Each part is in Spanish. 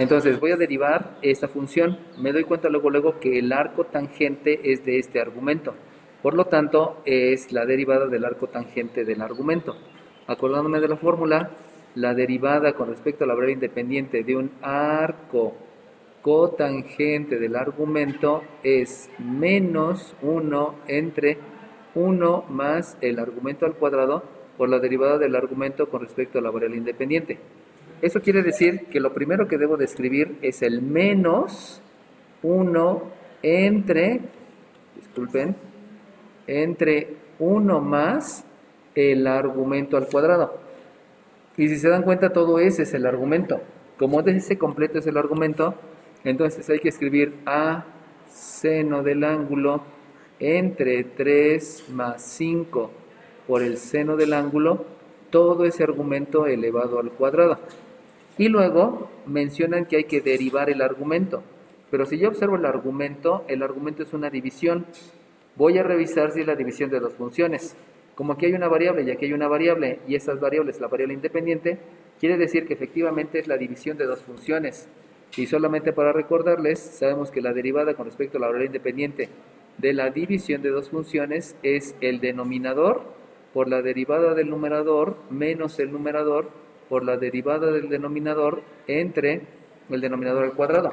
Entonces voy a derivar esta función. Me doy cuenta luego que el arco tangente es de este argumento. Por lo tanto, es la derivada del arco tangente del argumento. Acordándome de la fórmula, la derivada con respecto a la variable independiente de un arco cotangente del argumento es menos 1 entre 1 más el argumento al cuadrado por la derivada del argumento con respecto a la variable independiente. Eso quiere decir que lo primero que debo de escribir es el menos 1 entre, disculpen, entre 1 más el argumento al cuadrado. Y si se dan cuenta, todo ese es el argumento. Como ese completo es el argumento, entonces hay que escribir a seno del ángulo entre 3 más 5 por el seno del ángulo, todo ese argumento elevado al cuadrado. Y luego mencionan que hay que derivar el argumento. Pero si yo observo el argumento es una división. Voy a revisar si es la división de dos funciones. Como aquí hay una variable y aquí hay una variable, y esas variables, la variable independiente, quiere decir que efectivamente es la división de dos funciones. Y solamente para recordarles, sabemos que la derivada con respecto a la variable independiente de la división de dos funciones es el denominador por la derivada del numerador menos el numerador por la derivada del denominador entre el denominador al cuadrado.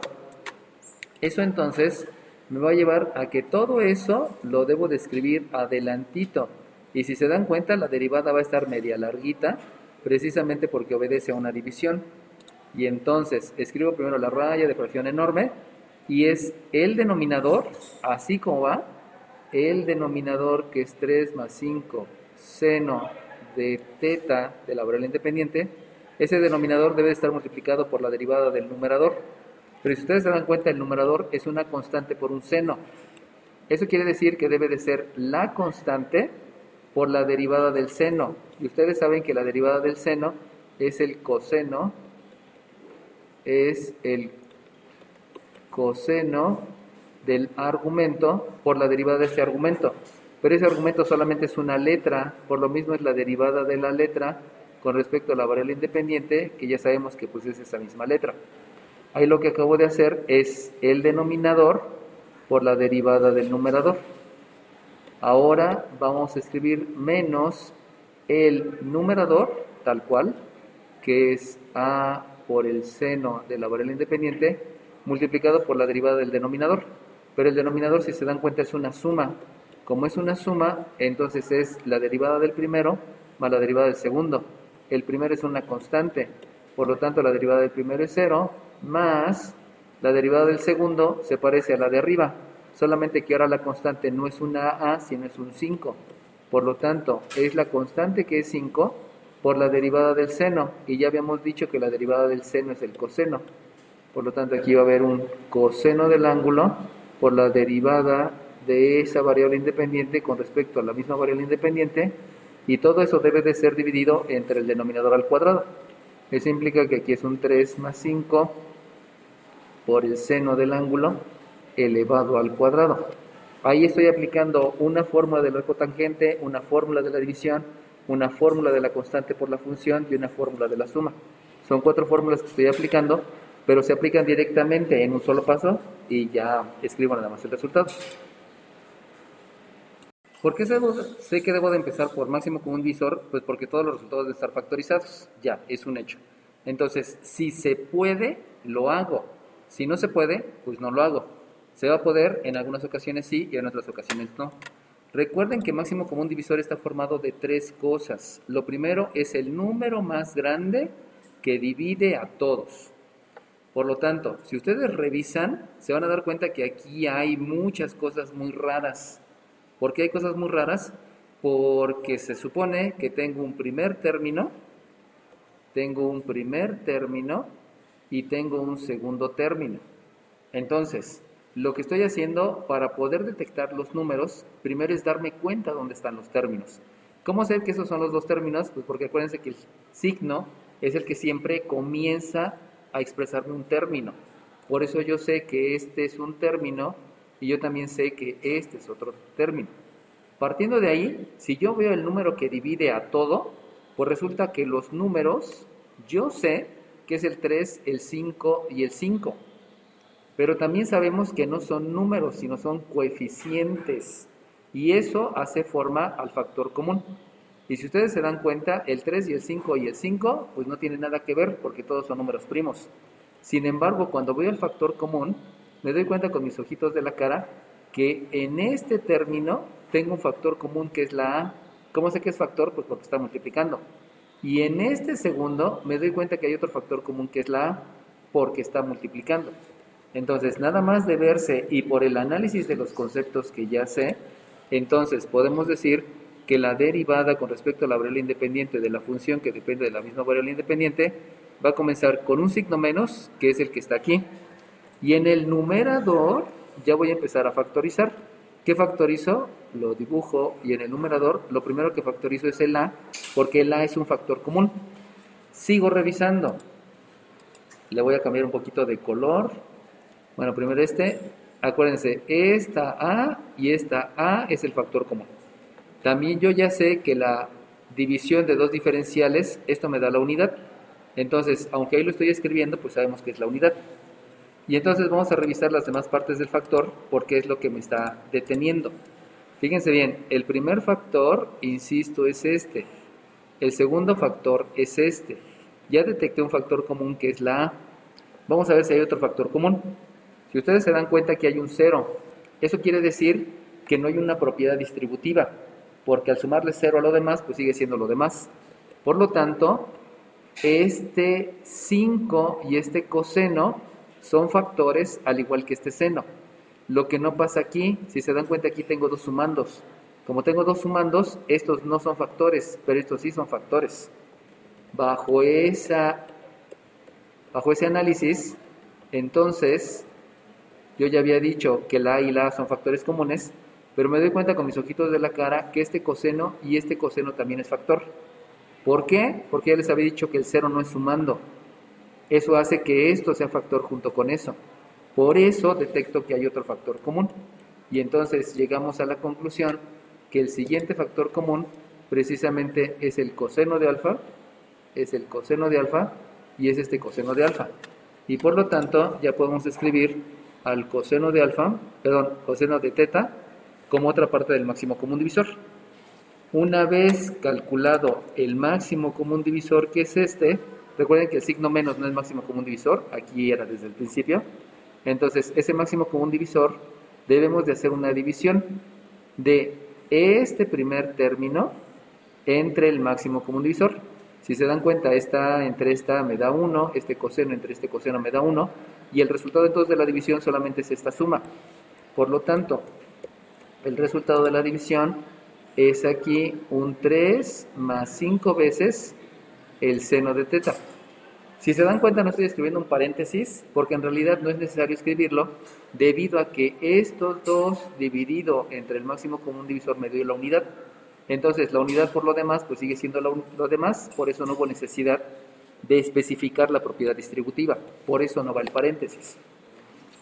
Eso entonces me va a llevar a que todo eso lo debo de escribir adelantito. Y si se dan cuenta, la derivada va a estar media larguita, precisamente porque obedece a una división. Y entonces escribo primero la raya de fracción enorme, y es el denominador, así como va, el denominador que es 3 más 5 seno de teta de la variable independiente. Ese denominador debe estar multiplicado por la derivada del numerador. Pero si ustedes se dan cuenta, el numerador es una constante por un seno. Eso quiere decir que debe de ser la constante por la derivada del seno. Y ustedes saben que la derivada del seno es el coseno del argumento por la derivada de ese argumento. Pero ese argumento solamente es una letra, por lo mismo es la derivada de la letra con respecto a la variable independiente, que ya sabemos que pues es esa misma letra. Ahí lo que acabo de hacer es el denominador por la derivada del numerador. Ahora vamos a escribir menos el numerador, tal cual, que es a por el seno de la variable independiente, multiplicado por la derivada del denominador. Pero el denominador, si se dan cuenta, es una suma. Como es una suma, entonces es la derivada del primero más la derivada del segundo. El primero es una constante, por lo tanto la derivada del primero es 0, más la derivada del segundo se parece a la de arriba, solamente que ahora la constante no es una a, sino es un 5. Por lo tanto, es la constante que es 5 por la derivada del seno, y ya habíamos dicho que la derivada del seno es el coseno. Por lo tanto, aquí va a haber un coseno del ángulo por la derivada de esa variable independiente con respecto a la misma variable independiente, y todo eso debe de ser dividido entre el denominador al cuadrado. Eso implica que aquí es un 3 más 5 por el seno del ángulo elevado al cuadrado. Ahí estoy aplicando una fórmula del arco tangente, una fórmula de la división, una fórmula de la constante por la función y una fórmula de la suma. Son 4 fórmulas que estoy aplicando, pero se aplican directamente en un solo paso y ya escribo nada más el resultado. ¿Por qué sé que debo de empezar por máximo común divisor? Pues porque todos los resultados deben estar factorizados. Ya, es un hecho. Entonces, si se puede, lo hago. Si no se puede, pues no lo hago. Se va a poder, en algunas ocasiones sí y en otras ocasiones no. Recuerden que máximo común divisor está formado de 3 cosas. Lo primero es el número más grande que divide a todos. Por lo tanto, si ustedes revisan, se van a dar cuenta que aquí hay muchas cosas muy raras. ¿Por qué hay cosas muy raras? Porque se supone que tengo un primer término y tengo un segundo término. Entonces, lo que estoy haciendo para poder detectar los números, primero es darme cuenta dónde están los términos. ¿Cómo sé que esos son los dos términos? Pues porque acuérdense que el signo es el que siempre comienza a expresarme un término. Por eso yo sé que este es un término y yo también sé que este es otro término. Partiendo de ahí, si yo veo el número que divide a todo, pues resulta que los números, yo sé que es el 3, el 5 y el 5. Pero también sabemos que no son números, sino son coeficientes. Y eso hace forma al factor común. Y si ustedes se dan cuenta, el 3 y el 5 y el 5, pues no tienen nada que ver porque todos son números primos. Sin embargo, cuando voy al factor común, me doy cuenta con mis ojitos de la cara que en este término tengo un factor común que es la A. ¿Cómo sé que es factor? Pues porque está multiplicando. Y en este segundo me doy cuenta que hay otro factor común que es la A porque está multiplicando. Entonces, nada más de verse y por el análisis de los conceptos que ya sé, entonces podemos decir que la derivada con respecto a la variable independiente de la función que depende de la misma variable independiente va a comenzar con un signo menos, que es el que está aquí. Y en el numerador ya voy a empezar a factorizar. ¿Qué factorizo? Lo dibujo y en el numerador lo primero que factorizo es el A, porque el A es un factor común. Sigo revisando. Le voy a cambiar un poquito de color. Bueno, primero acuérdense, esta A y esta A es el factor común. También yo ya sé que la división de dos diferenciales, esto me da la unidad. Entonces, aunque ahí lo estoy escribiendo, pues sabemos que es la unidad. Y entonces vamos a revisar las demás partes del factor porque es lo que me está deteniendo. Fíjense bien, el primer factor, insisto, es este. El segundo factor es este. Ya detecté un factor común que es la A. Vamos a ver si hay otro factor común. Si ustedes se dan cuenta que hay un 0, eso quiere decir que no hay una propiedad distributiva, porque al sumarle 0 a lo demás, pues sigue siendo lo demás. Por lo tanto, este 5 y este coseno son factores al igual que este seno. Lo que no pasa aquí, si se dan cuenta, aquí tengo dos sumandos. Como tengo dos sumandos, estos no son factores, pero estos sí son factores. Bajo ese análisis, entonces, yo ya había dicho que la A y la A son factores comunes, pero me doy cuenta con mis ojitos de la cara que este coseno y este coseno también es factor. ¿Por qué? Porque ya les había dicho que el 0 no es sumando. Eso hace que esto sea factor junto con eso. Por eso detecto que hay otro factor común. Y entonces llegamos a la conclusión que el siguiente factor común precisamente es el coseno de alfa, es el coseno de alfa y es este coseno de alfa. Y por lo tanto ya podemos escribir al coseno de alfa, coseno de teta, como otra parte del máximo común divisor. Una vez calculado el máximo común divisor, que es este, recuerden que el signo menos no es máximo común divisor, aquí era desde el principio. Entonces, ese máximo común divisor debemos de hacer una división de este primer término entre el máximo común divisor. Si se dan cuenta, esta entre esta me da 1, este coseno entre este coseno me da 1, y el resultado entonces de la división solamente es esta suma. Por lo tanto, el resultado de la división es aquí un 3 más 5 veces el seno de teta. Si se dan cuenta, no estoy escribiendo un paréntesis, porque en realidad no es necesario escribirlo, debido a que estos dos dividido entre el máximo común divisor me dio la unidad. Entonces, la unidad por lo demás, pues sigue siendo lo demás, por eso no hubo necesidad de especificar la propiedad distributiva, por eso no va el paréntesis.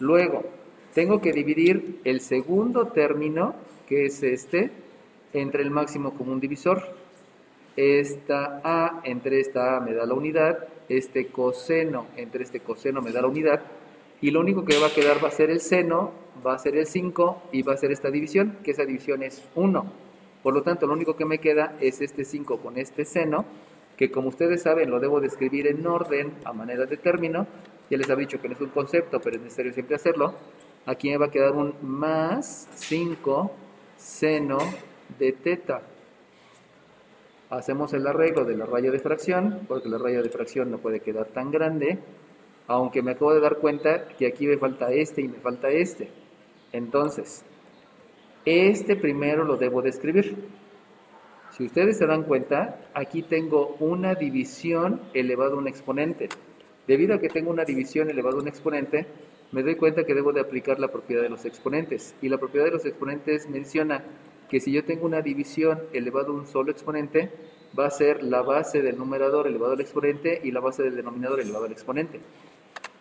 Luego, tengo que dividir el segundo término, que es este, entre el máximo común divisor. Esta A entre esta A me da la unidad, este coseno entre este coseno me da la unidad, y lo único que va a quedar va a ser el seno, va a ser el 5 y va a ser esta división, que esa división es 1. Por lo tanto, lo único que me queda es este 5 con este seno, que como ustedes saben lo debo de escribir en orden a manera de término. Ya les había dicho que no es un concepto, pero es necesario siempre hacerlo. Aquí me va a quedar un más 5 seno de teta. Hacemos el arreglo de la raya de fracción, porque la raya de fracción no puede quedar tan grande, aunque me acabo de dar cuenta que aquí me falta este y me falta este. Entonces, este primero lo debo de escribir. Si ustedes se dan cuenta, aquí tengo una división elevado a un exponente. Debido a que tengo una división elevado a un exponente, me doy cuenta que debo de aplicar la propiedad de los exponentes. Y la propiedad de los exponentes menciona que si yo tengo una división elevado a un solo exponente, va a ser la base del numerador elevado al exponente y la base del denominador elevado al exponente.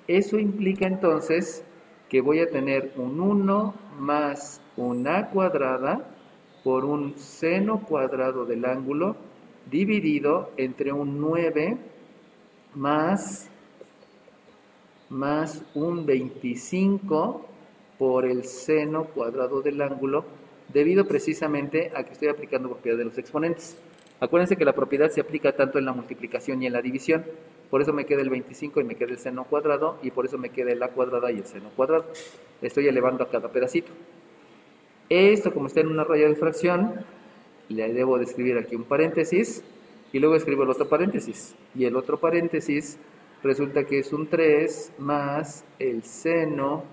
Eso implica entonces que voy a tener un 1 más una cuadrada por un seno cuadrado del ángulo dividido entre un 9 más más un 25 por el seno cuadrado del ángulo, debido precisamente a que estoy aplicando propiedad de los exponentes. Acuérdense que la propiedad se aplica tanto en la multiplicación y en la división, por eso me queda el 25 y me queda el seno cuadrado, y por eso me queda el a cuadrada y el seno cuadrado. Estoy elevando a cada pedacito. Esto, como está en una raya de fracción, le debo de escribir aquí un paréntesis, y luego escribo el otro paréntesis, y el otro paréntesis resulta que es un 3 más el seno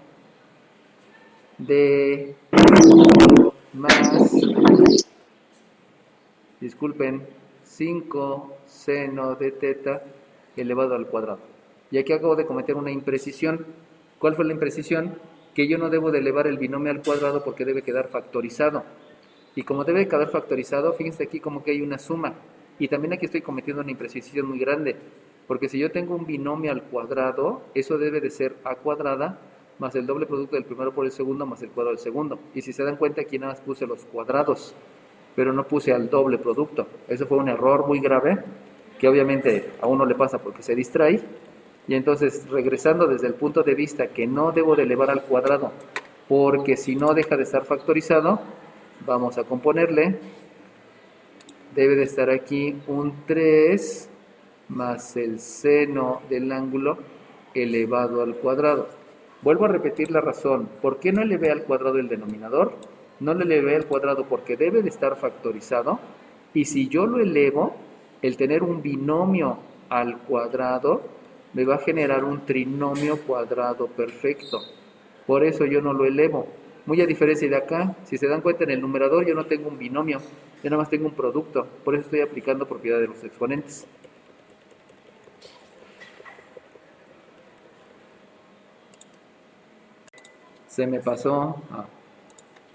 de más, disculpen, 5 seno de teta elevado al cuadrado. Y aquí acabo de cometer una imprecisión. ¿Cuál fue la imprecisión? Que yo no debo de elevar el binomio al cuadrado porque debe quedar factorizado. Y como debe quedar factorizado, fíjense aquí como que hay una suma. Y también aquí estoy cometiendo una imprecisión muy grande, porque si yo tengo un binomio al cuadrado, eso debe de ser a cuadrada más el doble producto del primero por el segundo más el cuadrado del segundo. Y si se dan cuenta, aquí nada más puse los cuadrados, pero no puse al doble producto. Eso fue un error muy grave, que obviamente a uno le pasa porque se distrae. Y entonces, regresando desde el punto de vista que no debo de elevar al cuadrado, porque si no deja de estar factorizado, vamos a componerle. Debe de estar aquí un 3 más el seno del ángulo elevado al cuadrado. Vuelvo a repetir la razón. ¿Por qué no elevé al cuadrado el denominador? No lo elevé al cuadrado porque debe de estar factorizado. Y si yo lo elevo, el tener un binomio al cuadrado me va a generar un trinomio cuadrado perfecto. Por eso yo no lo elevo. Muy a diferencia de acá, si se dan cuenta en el numerador yo no tengo un binomio, yo nada más tengo un producto. Por eso estoy aplicando propiedad de los exponentes. Se me pasó.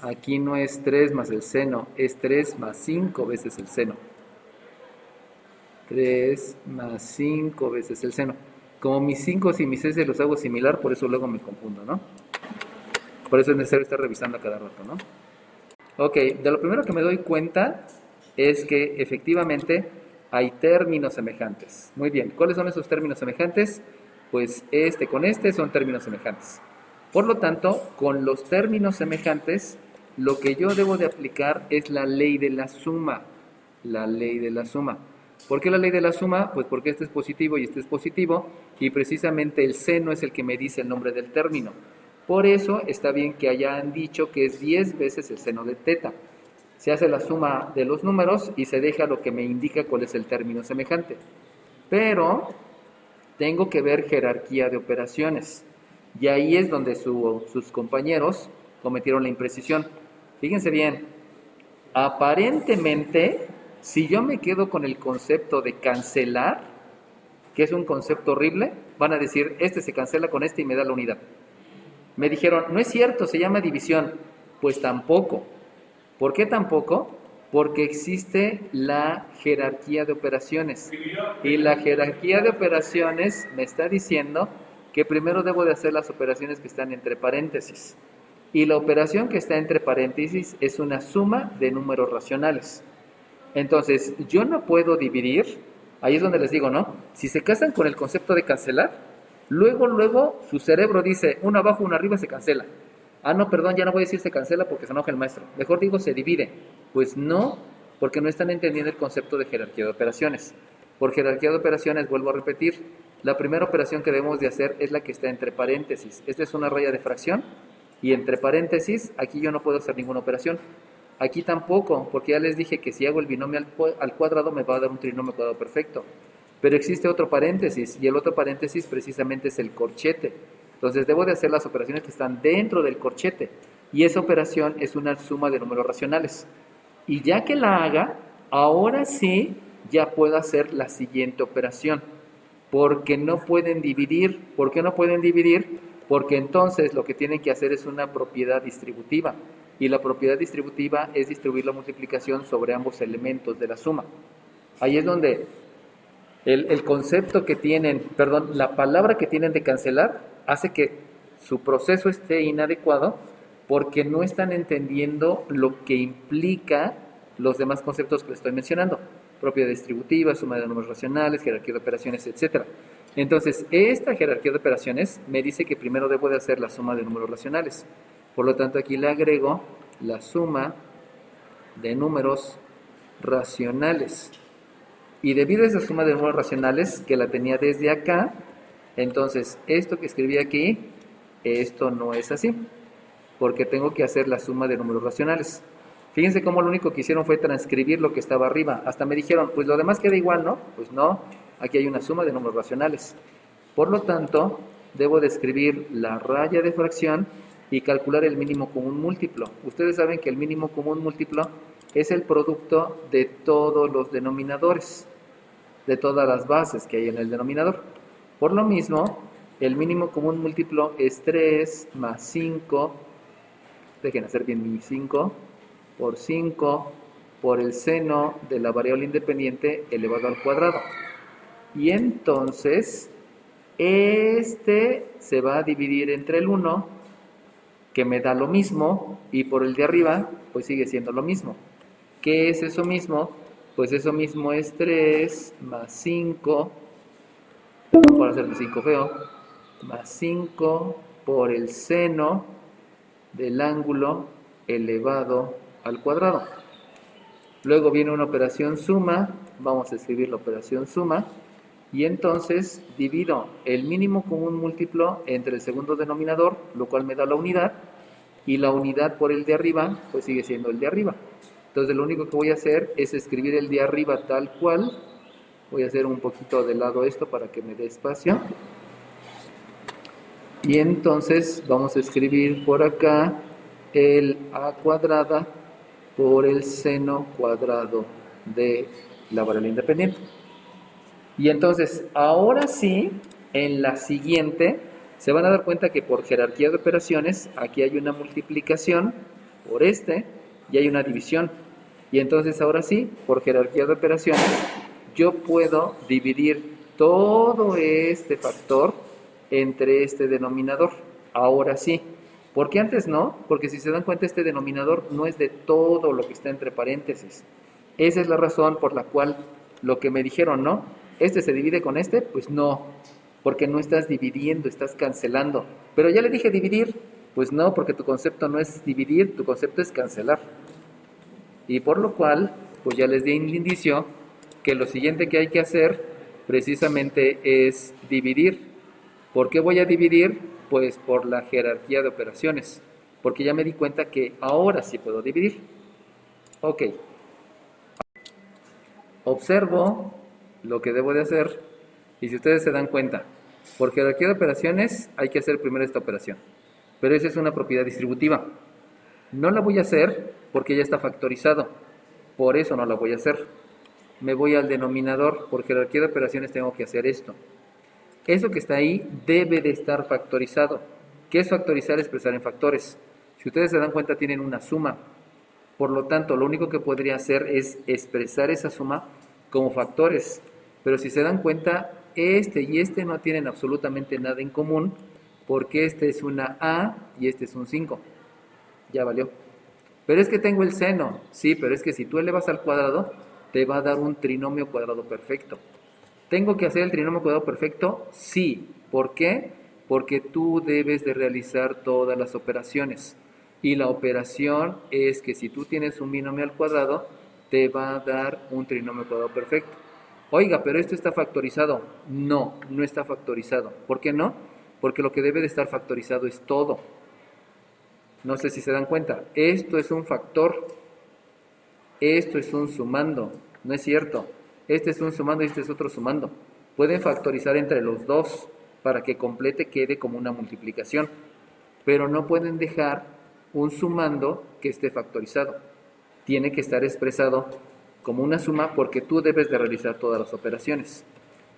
Aquí no es 3 más el seno, es 3 más 5 veces el seno. 3 más 5 veces el seno. Como mis 5 y mis 6 los hago similar, por eso luego me confundo, ¿no? Por eso es necesario estar revisando a cada rato, ¿no? Ok, de lo primero que me doy cuenta es que efectivamente hay términos semejantes. Muy bien, ¿cuáles son esos términos semejantes? Pues este con este son términos semejantes. Por lo tanto, con los términos semejantes, lo que yo debo de aplicar es la ley de la suma. La ley de la suma. ¿Por qué la ley de la suma? Pues porque este es positivo y este es positivo, y precisamente el seno es el que me dice el nombre del término. Por eso está bien que hayan dicho que es 10 veces el seno de teta. Se hace la suma de los números y se deja lo que me indica cuál es el término semejante. Pero tengo que ver jerarquía de operaciones. Y ahí es donde sus compañeros cometieron la imprecisión. Fíjense bien, aparentemente, si yo me quedo con el concepto de cancelar, que es un concepto horrible, van a decir, este se cancela con este y me da la unidad. Me dijeron, no es cierto, se llama división. Pues tampoco. ¿Por qué tampoco? Porque existe la jerarquía de operaciones. Y la jerarquía de operaciones me está diciendo que primero debo de hacer las operaciones que están entre paréntesis. Y la operación que está entre paréntesis es una suma de números racionales. Entonces, yo no puedo dividir, ahí es donde les digo, ¿no? Si se casan con el concepto de cancelar, luego su cerebro dice, uno abajo, uno arriba, se cancela. Ah, no, perdón, ya no voy a decir se cancela porque se enoja el maestro. Mejor digo se divide. Pues no, porque no están entendiendo el concepto de jerarquía de operaciones. Por jerarquía de operaciones, vuelvo a repetir, la primera operación que debemos de hacer es la que está entre paréntesis. Esta es una raya de fracción y entre paréntesis, aquí yo no puedo hacer ninguna operación. Aquí tampoco, porque ya les dije que si hago el binomio al cuadrado me va a dar un trinomio cuadrado perfecto. Pero existe otro paréntesis, y el otro paréntesis precisamente es el corchete. Entonces debo de hacer las operaciones que están dentro del corchete, y esa operación es una suma de números racionales. Y ya que la haga, ahora sí ya puedo hacer la siguiente operación, porque no pueden dividir. ¿Por qué no pueden dividir? Porque entonces lo que tienen que hacer es una propiedad distributiva, y la propiedad distributiva es distribuir la multiplicación sobre ambos elementos de la suma. Ahí es donde el concepto que tienen, perdón, la palabra que tienen de cancelar hace que su proceso esté inadecuado porque no están entendiendo lo que implica los demás conceptos que les estoy mencionando. Propiedad distributiva, suma de números racionales, jerarquía de operaciones, etc. Entonces, esta jerarquía de operaciones me dice que primero debo de hacer la suma de números racionales. Por lo tanto, aquí le agrego la suma de números racionales. Y debido a esa suma de números racionales, que la tenía desde acá, entonces esto que escribí aquí, esto no es así, porque tengo que hacer la suma de números racionales. Fíjense cómo lo único que hicieron fue transcribir lo que estaba arriba. Hasta me dijeron, pues lo demás queda igual, ¿no? Pues no, aquí hay una suma de números racionales. Por lo tanto, debo de escribir la raya de fracción y calcular el mínimo común múltiplo. Ustedes saben que el mínimo común múltiplo es el producto de todos los denominadores, de todas las bases que hay en el denominador. Por lo mismo, el mínimo común múltiplo es 3 más 5, dejen hacer bien mi 5, por 5 por el seno de la variable independiente elevado al cuadrado. Y entonces, este se va a dividir entre el 1, que me da lo mismo, y por el de arriba, pues sigue siendo lo mismo. ¿Qué es eso mismo? Pues eso mismo es 3 más 5, perdón por hacer el 5 feo, más 5 por el seno del ángulo elevado al cuadrado. Luego viene una operación suma, vamos a escribir la operación suma, y entonces divido el mínimo común múltiplo entre el segundo denominador, lo cual me da la unidad, y la unidad por el de arriba, pues sigue siendo el de arriba. Entonces lo único que voy a hacer es escribir el de arriba tal cual. Voy a hacer un poquito de lado esto para que me dé espacio. Y entonces vamos a escribir por acá el a cuadrada por el seno cuadrado de la variable independiente. Y entonces, ahora sí, en la siguiente, se van a dar cuenta que por jerarquía de operaciones, aquí hay una multiplicación por este y hay una división. Y entonces, ahora sí, por jerarquía de operaciones, yo puedo dividir todo este factor entre este denominador. Ahora sí. ¿Por qué antes no? Porque si se dan cuenta, este denominador no es de todo lo que está entre paréntesis. Esa es la razón por la cual lo que me dijeron, ¿no? ¿Este se divide con este? Pues no, porque no estás dividiendo, estás cancelando. Pero ya le dije dividir, pues no, porque tu concepto no es dividir, tu concepto es cancelar. Y por lo cual, pues ya les di un indicio que lo siguiente que hay que hacer precisamente es dividir. ¿Por qué voy a dividir? Pues por la jerarquía de operaciones, porque ya me di cuenta que ahora sí puedo dividir. Ok. Observo lo que debo de hacer y si ustedes se dan cuenta, por jerarquía de operaciones hay que hacer primero esta operación, pero esa es una propiedad distributiva. No la voy a hacer porque ya está factorizado, por eso no la voy a hacer. Me voy al denominador, por jerarquía de operaciones tengo que hacer esto. Eso que está ahí debe de estar factorizado. ¿Qué es factorizar? Expresar en factores. Si ustedes se dan cuenta, tienen una suma. Por lo tanto, lo único que podría hacer es expresar esa suma como factores. Pero si se dan cuenta, este y este no tienen absolutamente nada en común, porque este es una A y este es un 5. Ya valió. Pero es que tengo el seno. Sí, pero es que si tú elevas al cuadrado, te va a dar un trinomio cuadrado perfecto. ¿Tengo que hacer el trinomio cuadrado perfecto? Sí. ¿Por qué? Porque tú debes de realizar todas las operaciones. Y la operación es que si tú tienes un binomio al cuadrado, te va a dar un trinomio cuadrado perfecto. Oiga, pero esto está factorizado. No, no está factorizado. ¿Por qué no? Porque lo que debe de estar factorizado es todo. No sé si se dan cuenta. Esto es un factor. Esto es un sumando. No es cierto. Este es un sumando y este es otro sumando. Pueden factorizar entre los dos para que complete quede como una multiplicación. Pero no pueden dejar un sumando que esté factorizado. Tiene que estar expresado como una suma porque tú debes de realizar todas las operaciones.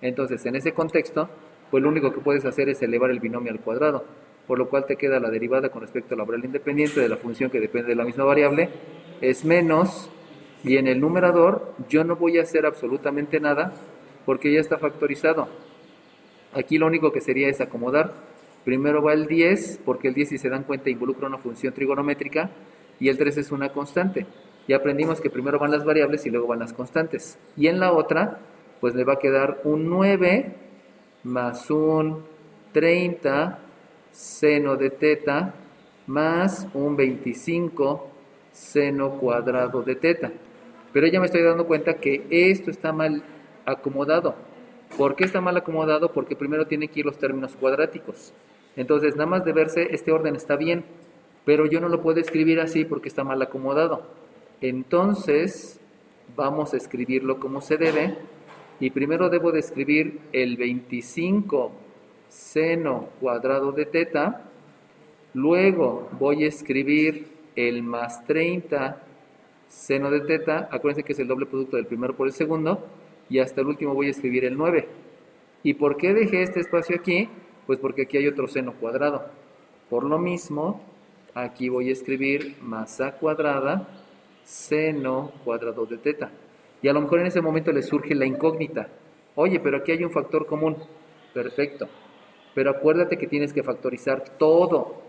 Entonces, en ese contexto, pues lo único que puedes hacer es elevar el binomio al cuadrado, por lo cual te queda la derivada con respecto a la variable independiente de la función que depende de la misma variable, es menos, y en el numerador yo no voy a hacer absolutamente nada porque ya está factorizado. Aquí lo único que sería es acomodar. Primero va el 10, porque el 10, si se dan cuenta, involucra una función trigonométrica, y el 3 es una constante. Ya aprendimos que primero van las variables y luego van las constantes. Y en la otra, pues le va a quedar un 9, más un 30 seno de teta más un 25 seno cuadrado de teta. Pero ya me estoy dando cuenta que esto está mal acomodado. ¿Por qué está mal acomodado? Porque primero tiene que ir los términos cuadráticos. Entonces, nada más de verse, este orden está bien, pero yo no lo puedo escribir así porque está mal acomodado. Entonces, vamos a escribirlo como se debe. Y primero debo de escribir el 25 seno cuadrado de teta. Luego voy a escribir el más 30 seno de teta. Acuérdense que es el doble producto del primero por el segundo. Y hasta el último voy a escribir el 9. ¿Y por qué dejé este espacio aquí? Pues porque aquí hay otro seno cuadrado. Por lo mismo, aquí voy a escribir más a cuadrada seno cuadrado de teta. Y a lo mejor en ese momento le surge la incógnita. Oye, pero aquí hay un factor común. Perfecto. Pero acuérdate que tienes que factorizar todo,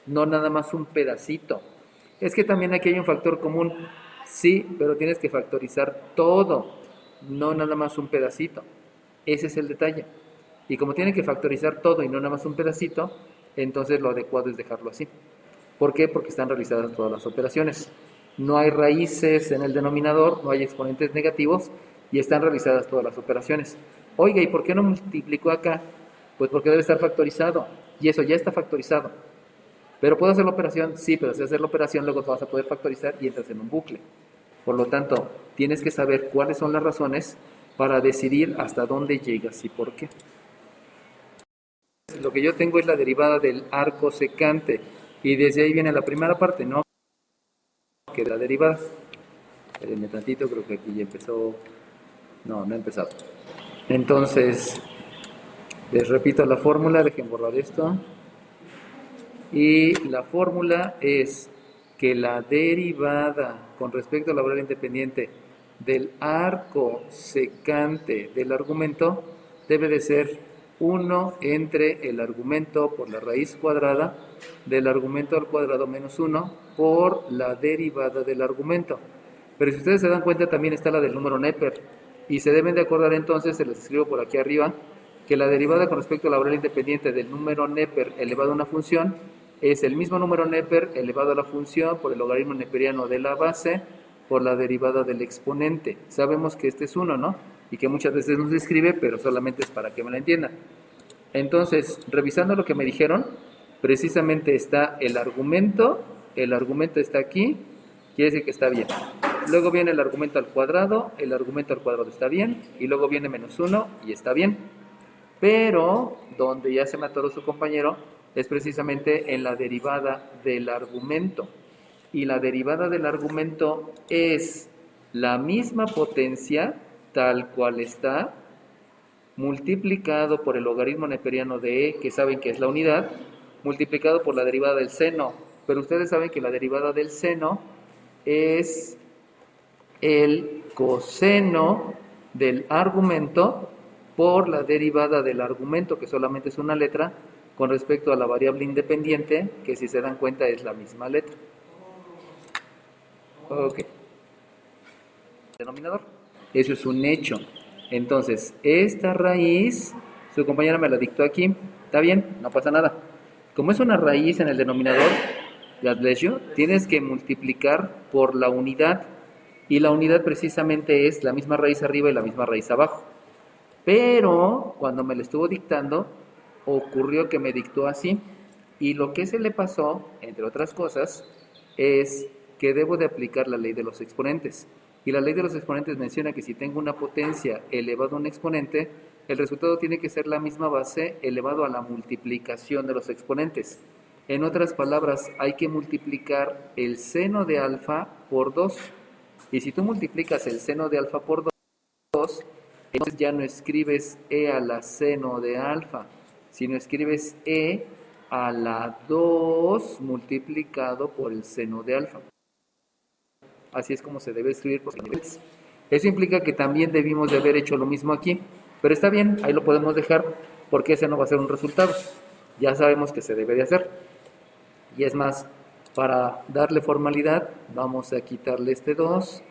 no nada más un pedacito. Es que también aquí hay un factor común. Sí, pero tienes que factorizar todo, no nada más un pedacito. Ese es el detalle. Y como tiene que factorizar todo y no nada más un pedacito, entonces lo adecuado es dejarlo así. ¿Por qué? Porque están realizadas todas las operaciones. No hay raíces en el denominador, no hay exponentes negativos y están realizadas todas las operaciones. Oiga, ¿y por qué no multiplicó acá? Pues porque debe estar factorizado y eso ya está factorizado. ¿Pero puedo hacer la operación? Sí, pero si hacer la operación luego vas a poder factorizar y entras en un bucle. Por lo tanto, tienes que saber cuáles son las razones para decidir hasta dónde llegas y por qué. Lo que yo tengo es la derivada del arco secante y desde ahí viene la primera parte, ¿no? Que de la derivada. Espérenme tantito, creo que aquí ya empezó. No ha empezado. Entonces, les repito la fórmula, dejen borrar esto. Y la fórmula es que la derivada con respecto a la variable independiente del arco secante del argumento debe de ser 1 entre el argumento por la raíz cuadrada del argumento al cuadrado menos 1 por la derivada del argumento. Pero si ustedes se dan cuenta también está la del número Neper y se deben de acordar entonces, se les escribo por aquí arriba, que la derivada con respecto a la variable independiente del número Neper elevado a una función es el mismo número Neper elevado a la función por el logaritmo neperiano de la base por la derivada del exponente. Sabemos que este es 1, ¿no? Y que muchas veces no se escribe, pero solamente es para que me la entiendan. Entonces, revisando lo que me dijeron, precisamente está el argumento está aquí, quiere decir que está bien. Luego viene el argumento al cuadrado está bien, y luego viene menos 1 y está bien. Pero donde ya se me atoró su compañero es precisamente en la derivada del argumento. Y la derivada del argumento es la misma potencia tal cual está, multiplicado por el logaritmo neperiano de e, que saben que es la unidad, multiplicado por la derivada del seno. Pero ustedes saben que la derivada del seno es el coseno del argumento por la derivada del argumento, que solamente es una letra, con respecto a la variable independiente, que si se dan cuenta es la misma letra. Ok. Denominador. Eso es un hecho. Entonces, esta raíz, su compañera me la dictó aquí, está bien, no pasa nada. Como es una raíz en el denominador, tienes que multiplicar por la unidad, y la unidad precisamente es la misma raíz arriba y la misma raíz abajo. Pero cuando me lo estuvo dictando, ocurrió que me dictó así, y lo que se le pasó, entre otras cosas, es que debo de aplicar la ley de los exponentes. Y la ley de los exponentes menciona que si tengo una potencia elevado a un exponente, el resultado tiene que ser la misma base elevado a la multiplicación de los exponentes. En otras palabras, hay que multiplicar el seno de alfa por 2. Y si tú multiplicas el seno de alfa por 2, entonces ya no escribes e a la seno de alfa, sino escribes e a la 2 multiplicado por el seno de alfa. Así es como se debe escribir por niveles. Eso implica que también debimos de haber hecho lo mismo aquí, pero está bien, ahí lo podemos dejar porque ese no va a ser un resultado. Ya sabemos que se debe de hacer. Y es más, para darle formalidad, vamos a quitarle este 2,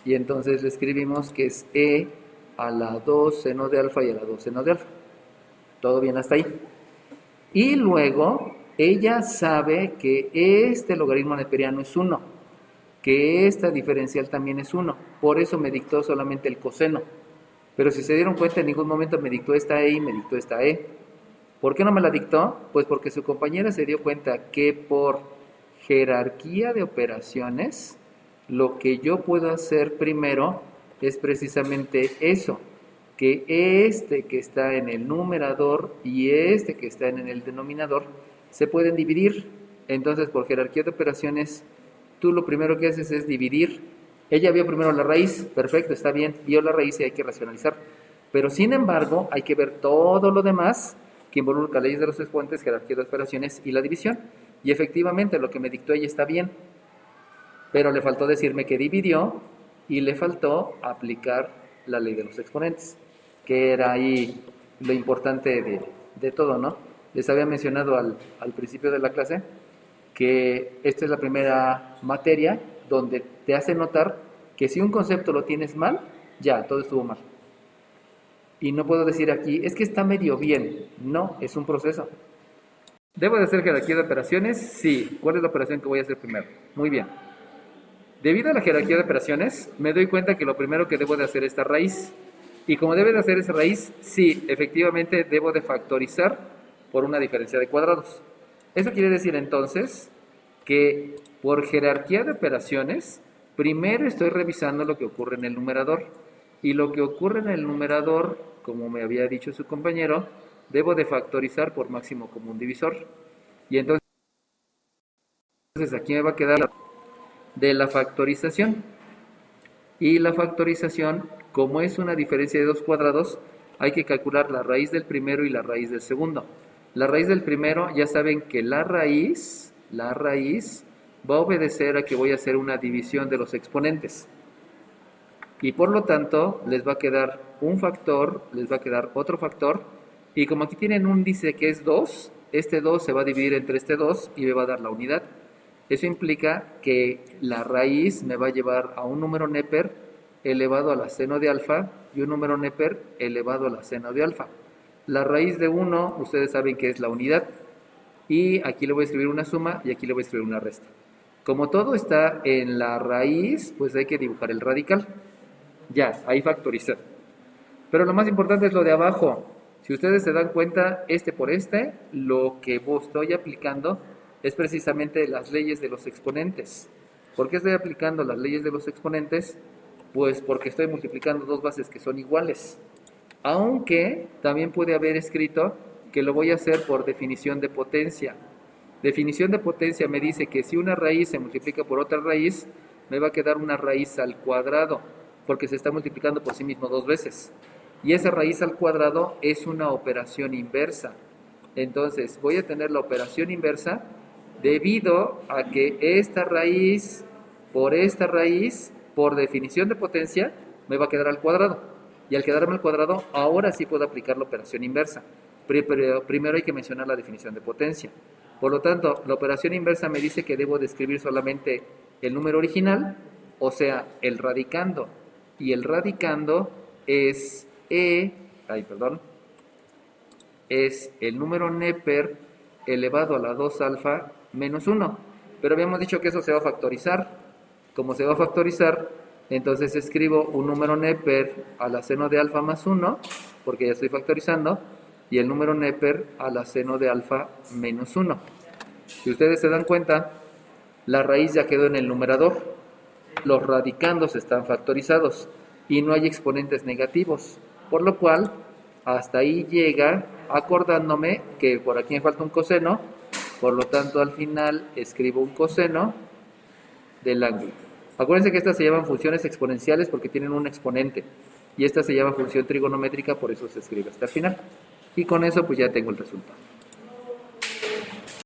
y entonces le escribimos que es e a la 2 seno de alfa y a la 2 seno de alfa. ¿Todo bien hasta ahí? Y luego ella sabe que este logaritmo neperiano es 1, que esta diferencial también es 1. Por eso me dictó solamente el coseno. Pero si se dieron cuenta, en ningún momento me dictó esta E y me dictó esta E. ¿Por qué no me la dictó? Pues porque su compañera se dio cuenta que por jerarquía de operaciones, lo que yo puedo hacer primero es precisamente eso, que este que está en el numerador y este que está en el denominador se pueden dividir. Entonces, por jerarquía de operaciones, tú lo primero que haces es dividir. Ella vio primero la raíz, perfecto, está bien, vio la raíz y hay que racionalizar. Pero sin embargo, hay que ver todo lo demás que involucra leyes de los exponentes, jerarquía de operaciones y la división. Y efectivamente, lo que me dictó ella está bien, pero le faltó decirme que dividió y le faltó aplicar la ley de los exponentes, que era ahí lo importante de todo, ¿no? Les había mencionado al principio de la clase que esta es la primera materia donde te hace notar que si un concepto lo tienes mal, ya, todo estuvo mal. Y no puedo decir aquí, es que está medio bien. No, es un proceso. ¿Debo de hacer jerarquía de operaciones? Sí. ¿Cuál es la operación que voy a hacer primero? Muy bien. Debido a la jerarquía de operaciones, me doy cuenta que lo primero que debo de hacer es esta raíz. Y como debe de hacer esa raíz, sí, efectivamente debo de factorizar por una diferencia de cuadrados. Eso quiere decir entonces que por jerarquía de operaciones, primero estoy revisando lo que ocurre en el numerador. Y lo que ocurre en el numerador, como me había dicho su compañero, debo de factorizar por máximo común divisor. Y entonces aquí me va a quedar de la factorización. Y la factorización, como es una diferencia de dos cuadrados, hay que calcular la raíz del primero y la raíz del segundo. La raíz del primero, ya saben que la raíz va a obedecer a que voy a hacer una división de los exponentes. Y por lo tanto, les va a quedar un factor, les va a quedar otro factor. Y como aquí tienen un índice que es 2, este 2 se va a dividir entre este 2 y me va a dar la unidad. Eso implica que la raíz me va a llevar a un número Neper elevado a la seno de alfa y un número Neper elevado a la seno de alfa. La raíz de 1, ustedes saben que es la unidad. Y aquí le voy a escribir una suma y aquí le voy a escribir una resta. Como todo está en la raíz, pues hay que dibujar el radical. Ya, ahí factoricé. Pero lo más importante es lo de abajo. Si ustedes se dan cuenta, este por este, lo que estoy aplicando es precisamente las leyes de los exponentes. ¿Por qué estoy aplicando las leyes de los exponentes? Pues porque estoy multiplicando dos bases que son iguales. Aunque también puede haber escrito que lo voy a hacer por definición de potencia. Definición de potencia me dice que si una raíz se multiplica por otra raíz, me va a quedar una raíz al cuadrado, porque se está multiplicando por sí mismo dos veces. Y esa raíz al cuadrado es una operación inversa. Entonces, voy a tener la operación inversa debido a que esta raíz, por definición de potencia, me va a quedar al cuadrado. Y al quedarme al cuadrado, ahora sí puedo aplicar la operación inversa. Pero primero hay que mencionar la definición de potencia. Por lo tanto, la operación inversa me dice que debo de escribir solamente el número original, o sea, el radicando. Y el radicando es es el número Neper elevado a la 2 alfa menos 1. Pero habíamos dicho que eso se va a factorizar. Como se va a factorizar, entonces escribo un número Neper a la seno de alfa más 1, porque ya estoy factorizando, y el número Neper a la seno de alfa menos 1. Si ustedes se dan cuenta, la raíz ya quedó en el numerador, los radicandos están factorizados y no hay exponentes negativos, por lo cual hasta ahí llega acordándome que por aquí me falta un coseno, por lo tanto al final escribo un coseno del ángulo. Acuérdense que estas se llaman funciones exponenciales porque tienen un exponente y esta se llama función trigonométrica, por eso se escribe hasta el final. Y con eso pues ya tengo el resultado.